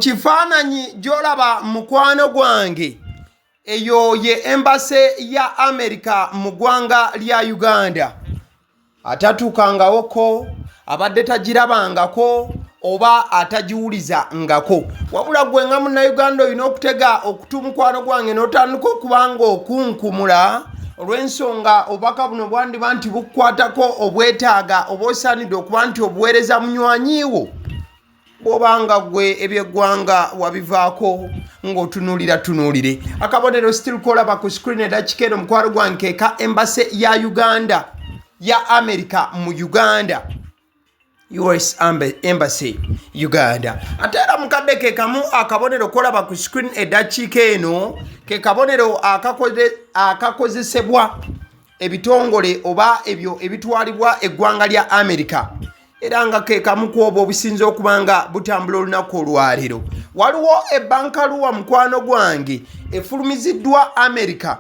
Mukifaananyi gy'olaba mukwano gwange eyo ye embassy ya America mu ggwanga lya Uganda. Atatuukangawoko, abadde tagirabangako oba atagiwulizangako. Wabula gwe nga Munnayuganda olina okutega okutu mukwano gwange n'otandika okubanga okunkumula olw'ensonga obubaka buno bwandiba nti bukukwatako obwetaaga oba osaanidde okuba nti obuweereza munywanyiiwo. Bw'obanga gwe eby'eggwanga wabivaako ng'otunuulire. Akabonero still kolaba ku screen edakika eno mukwano gwange ka embassy ya Uganda ya America mu Uganda. US Embassy Uganda. Ate era mukadde ke kamu akabonero kolaba ku screen edakika eno ke kabonero akakozesebwa ebitongole oba ebyo ebitwalibwa eggwanga lya America. Era nga ke kamu kwobo obusinza okubanga butambula olunaku olwaleero. Waliwo ebbankaluwa mukwano gwange efulumiziddwa America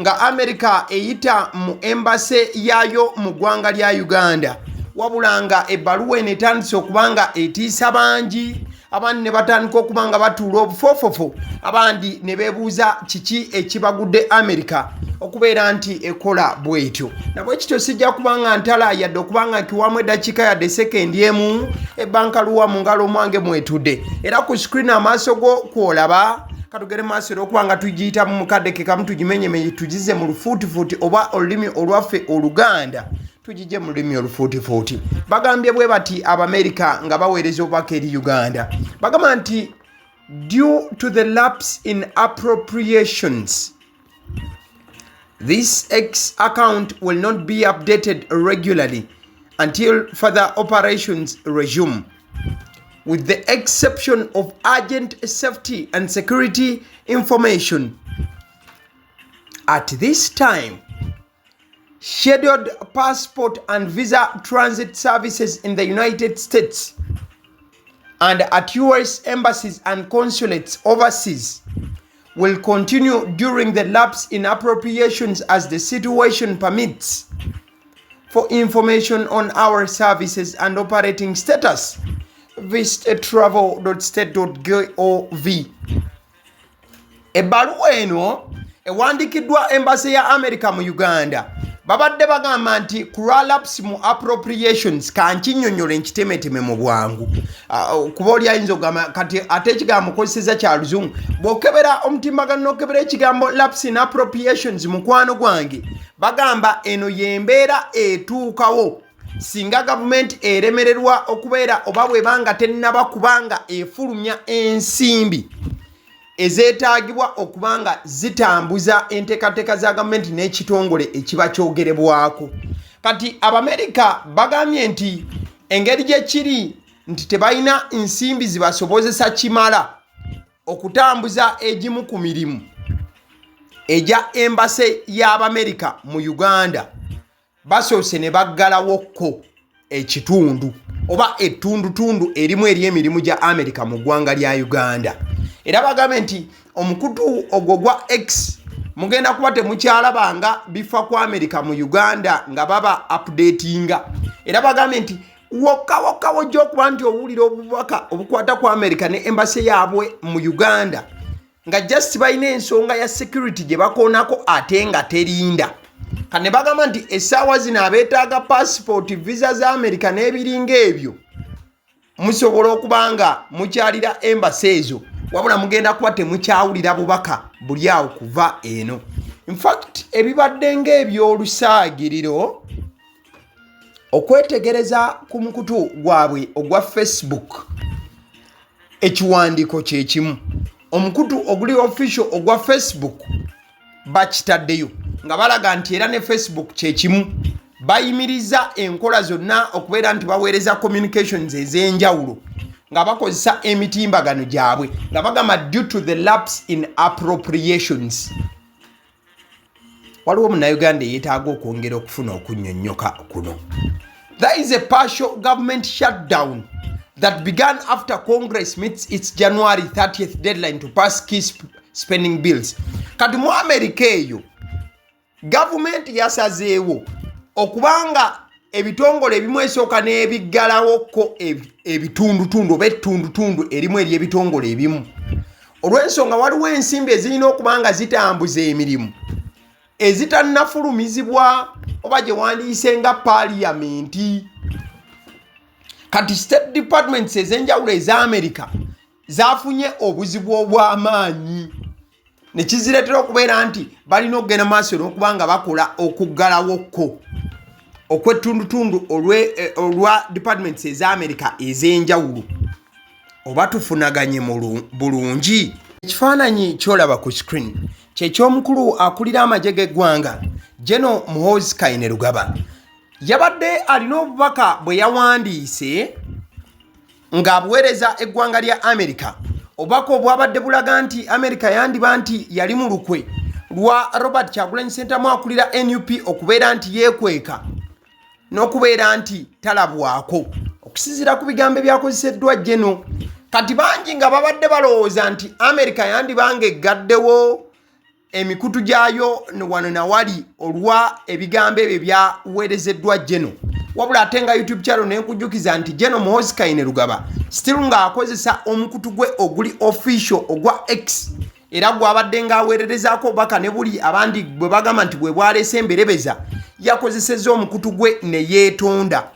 nga America eyita mu embassy yayo mu ggwanga lya Uganda. Wabula nga ebbaluwa eno etandise okubanga etiisa bangi, abandi ne batandika okubanga batuula obufofofo, abandi ne beebuuza kiki ekibagudde America okubeera nti ekola bwetyo. Nabwe kityo sijja kubanga ntala yadde okubanga nkiwamu eddakiika yadde sekendi emu ebbankaluwa mu ngalo mwange mwetudde. Era ku screen amaaso go kwolaba katugere maaso era okubanga tugiyita mu mukadde ke kamu tugimenyemenye tugize mu lufuutifuuti oba olulimi olwaffe Oluganda tugije mu lulimi olufuutifuuti. Bagambye bwe bati Abamerika nga baweereza obubaka eri Uganda. Bagamba nti due to the lapse in appropriations, this X account will not be updated regularly until further operations resume, with the exception of urgent safety and security information. At this time, scheduled passport and visa transit services in the United States and at US embassies and consulates overseas will continue during the lapse in appropriations as the situation permits. For information on our services and operating status, visit travel.state.gov. Ebbaluwa eno ewandikiddwa embassy ya America mu Uganda. Babadde bagamba nti ku lapse mu appropriations kankinnyonnyola enkitemeteme mu bwangu. Kuba oli ayinza okugamba kati ate ekigambo mukozeseza kya Luzungu. Bw'okebera omutimbagano n'okebera ekigambo lapse in appropriations mukwano gwange, bagamba eno y'embeera etuukawo singa gavumenti eremererwa okubeera oba bwebanga tennaba kubanga efulumya ensimbi ezeetaagibwa okubanga zitambuza enteekateeka za gavumenti n'ekitongole ekiba kyogerebwako. Kati Abamerika bagambye nti engeri gye kiri nti tebalina nsimbi zibasobozesa kimala okutambuza egimu ku mirimu egya embassy y'Abamerika mu Uganda. Basoose ne baggalawokko ekitundu oba ettundutundu erimu eri emirimu gya America mu ggwanga lya Uganda. Era bagambe nti omukutu ogwo gwa X mugenda kuba temukyalabanga bifa ku America mu Uganda nga baba updatinga. Era bagambe nti wokka wojja okuba nti owulira obubaka obukwata ku America ne embassy yaabwe mu Uganda nga just balina ensonga ya security gye bakoonako ate nga terinda. Kane bagamba nti essaawa zino abeetaaga passport, visa za America n'ebiringa ebyo musobola okubanga mukyalira embassy ezo, wabula mugenda kuba temukyawulira bubaka buli awo kuva eno. In fact ebibadde ng'ebyolusaagiriro okwetegereza ku mukutu gwabwe ogwa Facebook ekiwandiiko kye kimu. Omukutu oguli official ogwa Facebook bakitaddeyo nga balaga nti era ne Facebook kye kimu bayimiriza enkola zonna okubeera nti baweereza communications ez'enjawulo nga bakozesa emitimbagano gyabwe nga bagamba due to the lapse in appropriations. Waliwo Munnayuganda yeetaaga okwongera okufuna okunnyonnyoka kuno. There is a partial government shutdown that began after Congress meets its January 30th deadline to pass key spending bills. Kati mu America eyo government yasazeewo okubanga ebitongole ebimu esooka n'ebiggalawokko ebitundutundu oba ettundutundu erimu eri ebitongole ebimu olw'ensonga waliwo ensimbi ezirina okuba nga zitambuza emirimu ezitannafulumizibwa oba gye wandiise nga paaliyamenti. Kati state departments ez'enjawulo eza America zaafunye obuzibu obw'amaanyi ne kizireetera okubeera nti balina okugenda maaso n'okuba nga bakola okuggalawokko okwettundutundu olwa departments eza America ez'enjawulo. Oba tufunaganye bulungi? Ekifaananyi ky'olaba ku screen kyeky'omukulu akulira amagye g'eggwanga General Muhoozi Kainerugaba. Yabadde alina obubaka bwe yawandiise ng'abuweereza eggwanga lya America. Obubaka obwabadde bulaga nti America yandiba nti yali mu lukwe lwa Robert Kyagulanyi Ssentamu akulira NUP okubeera nti yeekweka n'okubeera nti talabwako okusinziira ku bigambo ebyakozeseddwa Geno. Kati bangi nga babadde balowooza nti America yandibanga eggaddewo emikutu gyayo wano na wali olwa ebigambo ebyo byaweerezeddwa Geno. Wabula ate nga YouTube channel nenkujjukiza nti General Muhoozi Kainerugaba still ng'akozesa omukutu gwe oguli official ogwa X era gwabadde ng'aweererezaako baka ne buli abandi bwe bagamba nti bwe bwaleese emberebeza yakozesezza omukutu gwe ne yeetonda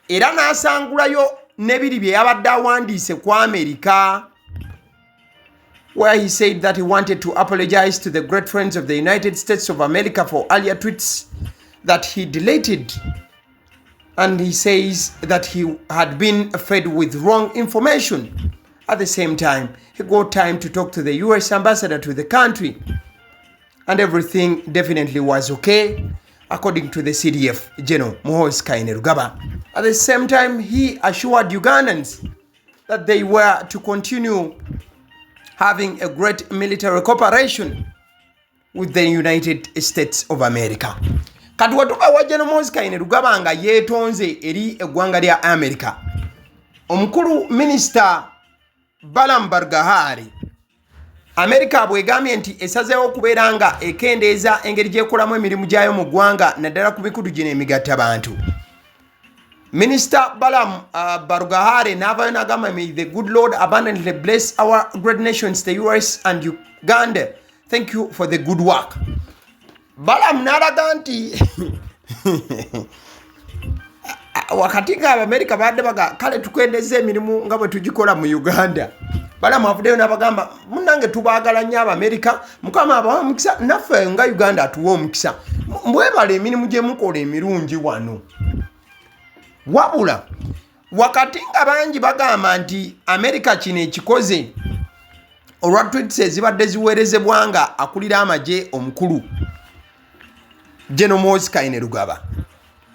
era n'asangulayo nebiri bye yabadde awandiise ku America, where he said that he wanted to apologize to the great friends of the United States of America for earlier tweets that he deleted. And he says that he had been fed with wrong information. At the same time, he got time to talk to the US ambassador to the country. And everything definitely was okay, according to the CDF General Muhoozi Kainerugaba. At the same time, he assured Ugandans that they were to continue having a great military cooperation with the United States of America. Kati watuka wa General Muhoozi Kainerugaba nga yeetonze eri eggwanga lya America. Omukulu Minister Balaam Bargahari America bwegambye nti esazeewo okubeera nga ekendeeza engeri gy'ekolamu emirimu gyayo mu ggwanga naddala ku mikutu gino emigatta bantu. Minister Balaam Bargahari n'avaayo n'agamba, may the good Lord abundantly bless our great nations, the US and Uganda. Thank you for the good work. Balaam n'alaga nti wakati nga America badde baga kale tukwendeza emirimu nga bwe tugikola mu Uganda. Balaam avuddeyo n'abagamba, munnange tubaagala nnyo America, Mukama abawa omukisa, naffe nga Uganda atuwa omukisa. Mwebala emirimu gye mukola emirungi wano. Wabula wakati nga bangi bagamba nti America kino ekikoze olwa tweets ezibadde ziweerezebwa nga akulira amagye omukulu General Muhoozi Kainerugaba,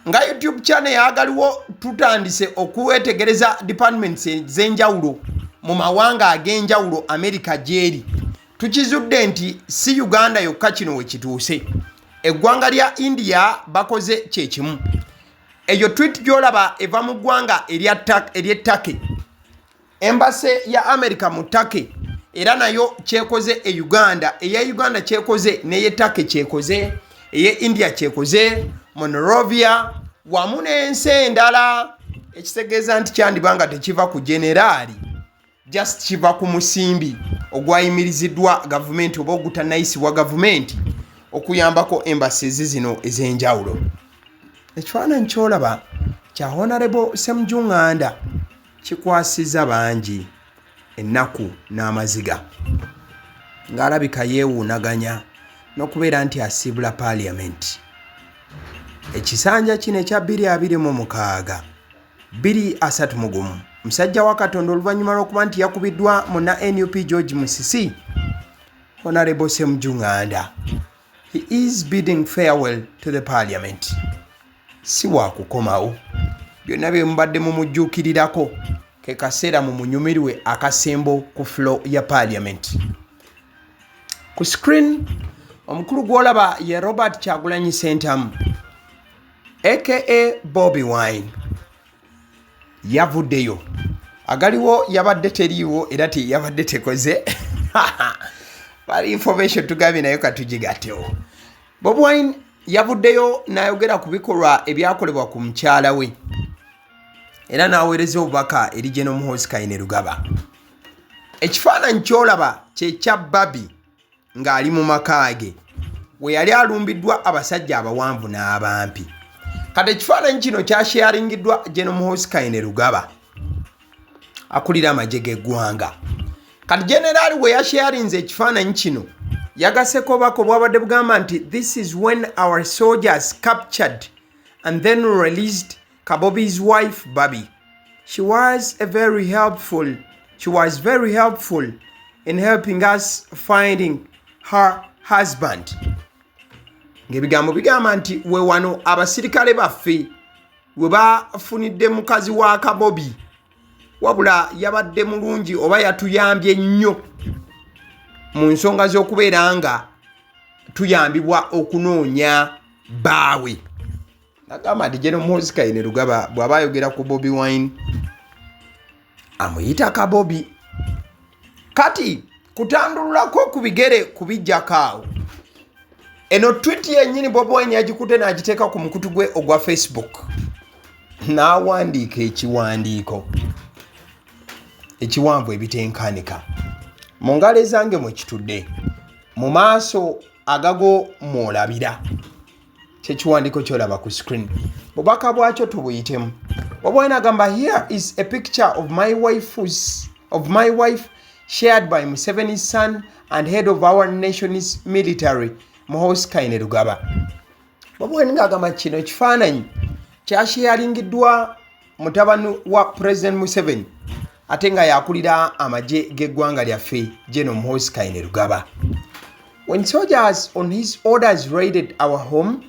nga YouTube channel ya AGALIWO tutandise okuwetegereza departments ez'enjawulo mu mawanga ag'enjawulo America gyeri. Tukizudde nti si Uganda yokka kino we kituuse, eggwanga lya India bakoze kyekimu. Eyo tweet gyolaba eva mu ggwanga ery'ettake, embase ya America mu ttake era nayo kyekoze e Uganda, eya Uganda kyekoze n'ey'ettake kyekoze, eye India kyekoze, Monrovia wamu n'ensi endala. Ekitegeeza nti kyandibanga tekiva ku generali, just kiva ku musimbi ogwayimiriziddwa gavumenti oba ogutannayisibwa gavumenti okuyambako embasezi zino ez'enjawulo. Ekifaananyi kyolaba kya Honorable Ssemujjuŋŋanda kikwasiza bangi ennaku n'amaziga, ng'alabika yeewuunaganya n'okubeera nti asiibula Parliament. Ekisanja kino ekya 2026 231 musajja wa Katonda oluvannyuma lw'okuba nti yakubiddwa munna NUP George Musisi, Honorable Ssemujjuŋŋanda, he is bidding farewell to the Parliament. Si wa kukomawo, byonna bye mubadde mumujjuukirirako ke kaseera mu munyumirwe akasembo ku floor ya Parliament. Ku screen omukulu gw'olaba ye Robert Kyagulanyi Ssentamu aka Bobi Wine yavuddeyo. AGALIWO yabadde teriiwo era yabadde tekoze bali information tugambye nayo katugigattewo. Bobi Wine yavuddeyo n'ayogera ku bikolwa ebyakolebwa ku mukyala we era n'aweereza obubaka eri General Muhoozi Kainerugaba. Ekifaananyi ky'olaba kye kya Bobi ng'ali mu maka ge we yali alumbiddwa abasajja abawanvu n'abampi. Kati ekifaananyi kino kyasharingiddwa General Muhoozi Kainerugaba akulira amagye g'eggwanga. Kati generali we yasharinze ekifaananyi kino yagaseko obubaka obwabadde bugamba nti this is when our soldiers captured and then released Kabobi's wife Bobi. She was very helpful in helping us finding her husband. Ng'ebigambo bigamba nti we wano abasirikale baffe we bafunidde mukazi wa Kabobi wabula yabadde mulungi oba yatuyambye nnyo mu nsonga z'okubeera nga tuyambibwa okunoonya baawe. Nagamba nti General Muhoozi Kainerugaba bw'aba ayogera ku Bobi Wine amuyita Kabobi. Kati kutandululako ku bigere kubijjako awo. Eno tweet yennyini Bobi Wine yagikutte n'agiteeka ku mukutu gwe ogwa Facebook n'awandiika ekiwanvu ebitenkanika. Mu ngalo ezange mwe kitudde mu maaso agago mw'olabira kyekiwandiiko ky'olaba ku screen. Bubaka bwakyo tubuyitemu. Bobi Wine agamba here is a picture of my wife shared by Museveni's son and head of our nation's military, Muhoozi Kainerugaba. Bobi Wine agamba kino ekifaananyi kyasharingiddwa mutabani wa President Museveni ate nga yakulira amagye g'eggwanga lyaffe General Muhoozi Kainerugaba. When soldiers on his orders raided our home,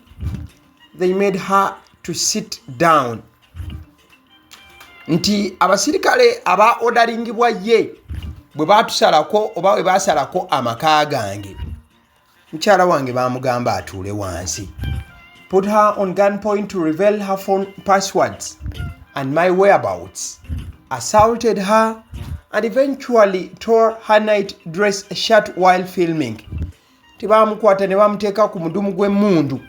they made her to sit down. Nti abasirikale aba orderingibwa ye bwe batusalako oba bwe basalako amaka gange mukyala wange bamugamba atuule wansi. Put her on gunpoint to reveal her phone passwords and my whereabouts, assaulted her and eventually tore her night dress shirt while filming. Tibamukwata ne bamuteeka ku mudumu gw'emmundu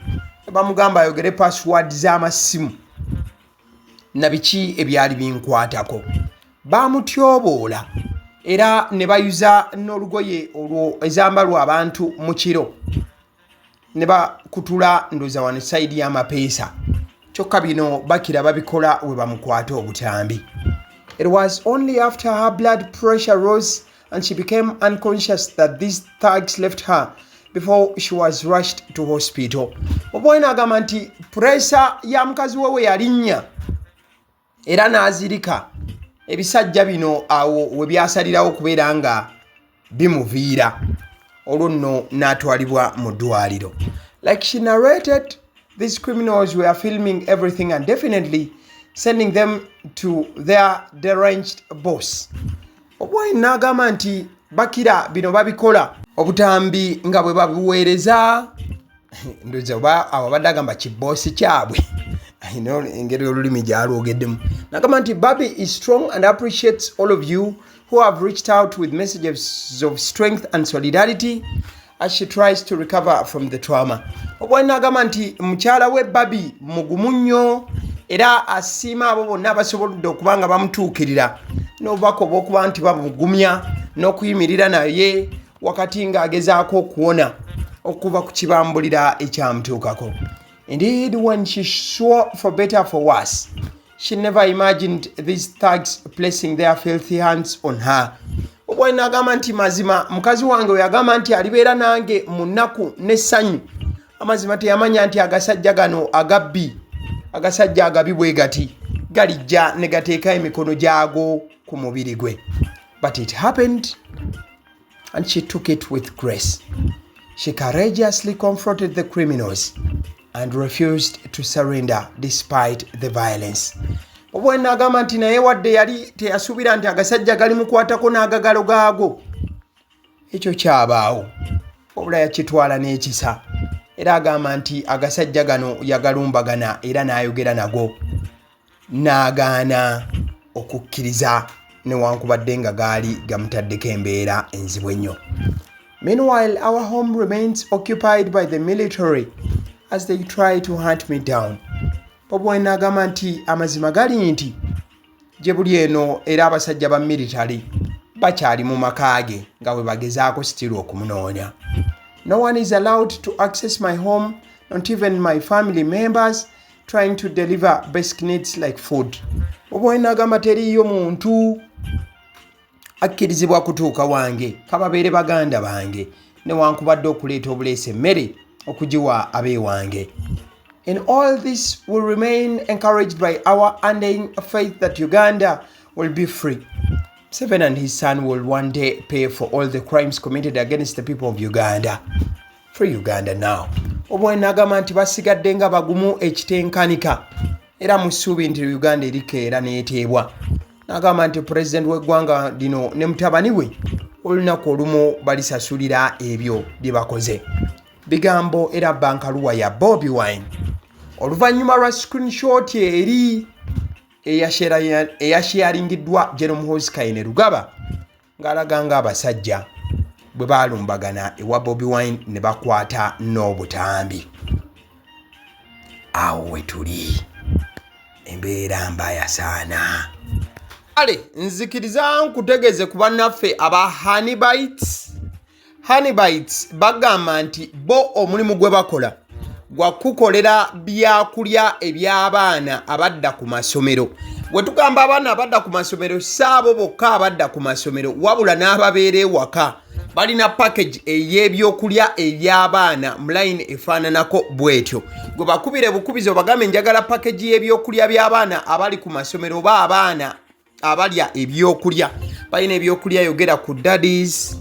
ne bamugamba ayogere password z'amasimu na biki ebyali binkwatako. Bamutyoboola era ne bayuza n'olugoye olwo ezambalwa abantu mu kiro ne bakutula ndoza wano side y'amapeesa. Kyokka bino bakira babikola we bamukwata obutambi. It was only after her blood pressure rose and she became unconscious that these thugs left her before she was rushed to hospital. Bobi Wine agamba nti pressure ya mukazi we yalinnya era n'azirika ebisajja bino awo we byasalirawo okubeera nga bimuviira olwo nno n'atwalibwa mu ddwaliro. Like she narrated, these criminals were filming everything and definitely sending them to their deranged boss. Bobi Wine n'agamba nti bakira bino babikola obutambi nga bwe babuweereza ndoza oba abadde agamba kibosi kyabwe engeri olulimi gyalwogeddemu. N'agamba nti Bobi is strong and appreciates all of you who have reached out with messages of strength and solidarity as she tries to recover from the trauma. Bobi Wine n'agamba nti mukyala we Bobi mugumu nnyo era asiima abo bonna abasobodde okuba nga bamutuukirira n'obubaka obw'okuba nti bamugumya n'okuyimirira naye wakati ng'agezaako okuwona okuva ku kibambulira ekyamutuukako. Indeed, when she swore for better for worse, she never imagined these thugs placing their filthy hands on her. Bobi Wine n'agamba nti mazima mukazi wange we yagamba nti alibeera nange mu nnaku n'essanyu amazima teyamanya nti agasajja gano agabbi agasajja agabi bwe gati galijja ne gateeka emikono gyago ku mubiri gwe. But it happened and she took it with grace. She courageously confronted the criminals and refused to surrender despite the violence. Bobi Wine n'agamba nti naye wadde yali teyasuubira nti agasajja galimukwatako n'agagalo gaago ekyo kyabaawo wabula yakitwala n'ekisa era agamba nti agasajja gano yagalumbagana era n'ayogera nago n'agaana okukkiriza newankubadde nga gaali gamutaddeko embeera enzibu ennyo. Meanwhile, our home remains occupied by the military as they try to hunt me down. Bobi Wine n'agamba nti amazima gali nti gye buli eno era abasajja ba military bakyali mu maka ge nga bwe bagezaako sitiri okumunoonya. No one is allowed to access my home, not even my family members trying to deliver basic needs like food. Bobi Wine n'agamba teriiyo muntu akkirizibwa kutuuka wange kababeere baganda bange newankubadde okuleeta obuleese emmere okugiwa abeewange. And all this will remain encouraged by our undying faith that Uganda will be free. Museveni and his son will one day pay for all the crimes committed against the people of Uganda. Free Uganda now. Bobi Wine n'agamba nti basigadde nga bagumu ekitenkanika era mu ssuubi nti Uganda erikeera n'eteebwa. N'agamba nti President w'eggwanga lino ne mutabani we olunaku olumu balisasulira ebyo bye bakoze. Bigambo era bankaluwa ya Bobi Wine. Oluvannyuma lwa screenshot eri eyasharingiddwa Muhoozi Kayine Rugaba ng'alaga ng'abasajja bwe baalumbagana ewa Bobi Wine ne bakwata n'obutambi. Awo we tuli embeera mbaya saana. Ale nzikiriza nkutegeze ku bannaffe aba Honey Bites bagamba nti bo omulimu gwe bakola gwa kukolera byakulya eby'abaana abadda ku masomero. Bwe tugamba abaana abadda ku masomero saabo bokka abadda ku masomero wabula n'ababeera ewaka balina package ey'ebyokulya eby'abaana mu line efaananako bwetyo. Gwe bakubire bukubizo bagambe njagala package y'ebyokulya by'abaana abali ku masomero oba abaana abalya ebyokulya. Balina ebyokulya yogera ku daddies,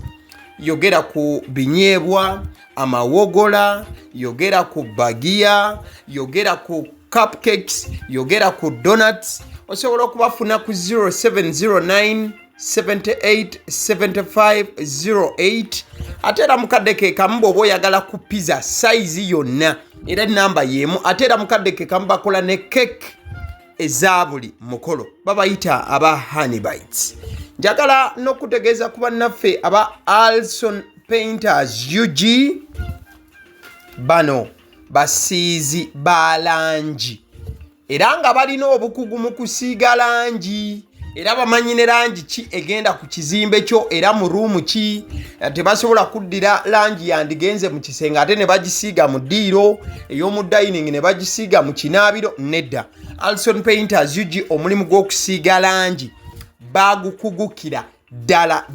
yogera ku binyeebwa, amawogola, yogera ku bagia, yogera ku cupcakes, yogera ku donuts. Osobola okubafuna ku 0709 78 75 08. Ate era mukadde ke kamu bw'oba oyagala ku pizza size yonna era namba y'emu. Ate era mukadde ke kamu bakola ne cake eza buli mukolo babayita aba Honey Bites. Njagala n'okutegeeza ku bannaffe aba Alson Painters UG bano basiizi ba langi era nga balina obukugu mu kusiiga langi era bamanyi ne langi ki egenda ku kizimbe kyo era mu ruumu ki. Tebasobola kuddira langi yandigenze mu kisenge ate ne bagisiiga mu ddiiro ey'omu dining ne bagisiiga mu kinaabiro. Nedda. Alson Painters UG omulimu gw'okusiiga langi bagukugukira ddala.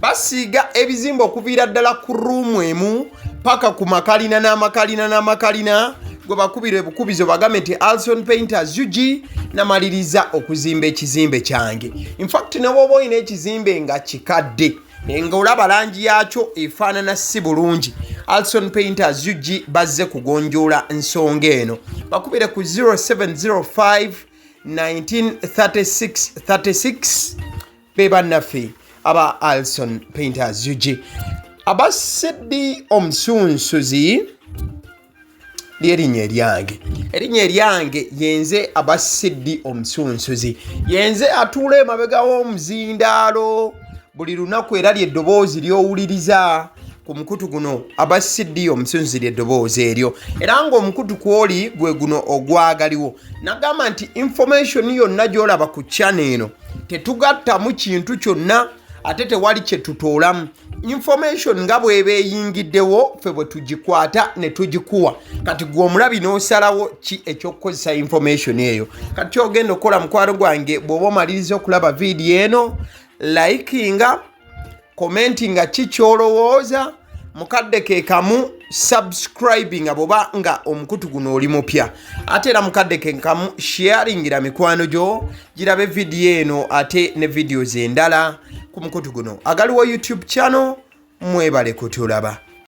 Basiiga ebizimbe okuviira ddala ku ruumu emu paka ku makalina n'amakalina. Gwe bakubira ebukubizo bagambe nti Alson Painters UG namaliriza okuzimba ekizimbe kyange. In fact ne bw'oba olina ekizimbe nga kikadde nga olaba langi yaakyo efaanana si bulungi, Alson Painters UG bazze kugonjoola ensonga eno. Bakubire ku 0705 1936 be bannaffe aba Alson Painters UG. Aba Sedi Omusunsuzi erinnya eryange yenze aba Sedi Omusunsuzi. Yenze atuula emabega w'omuzindaalo buli lunaku era ly'eddoboozi ly'owuliriza ku mukutu guno aba Sedi Omusunsuzi ly'eddoboozi eryo era ng'omukutu kwoli gwe guno ogwagaliwo. Nagamba nti information yonna gy'olaba ku channel eno tetugattamu kintu kyonna ate tewali kye tutoolamu. Information nga bw'eba eyingiddewo ffe bwe tugikwata ne tugikuwa. Kati gwe omulabi n'osalawo ki eky'okukozesa information eyo. Kati ky'ogenda okukola mukwano gwange bw'oba omaliriza okulaba vidiyo eno, likinga, commentinga ki ky'olowooza, mukadde ke kamu subscribinga bw'oba nga omukutu guno oli mupya. Ate era mukadde ke kamu sharingira mikwano gyo girabe vidiyo eno ate ne videos endala ku mukutu guno. Agaliwo YouTube channel mwebale kutulaba.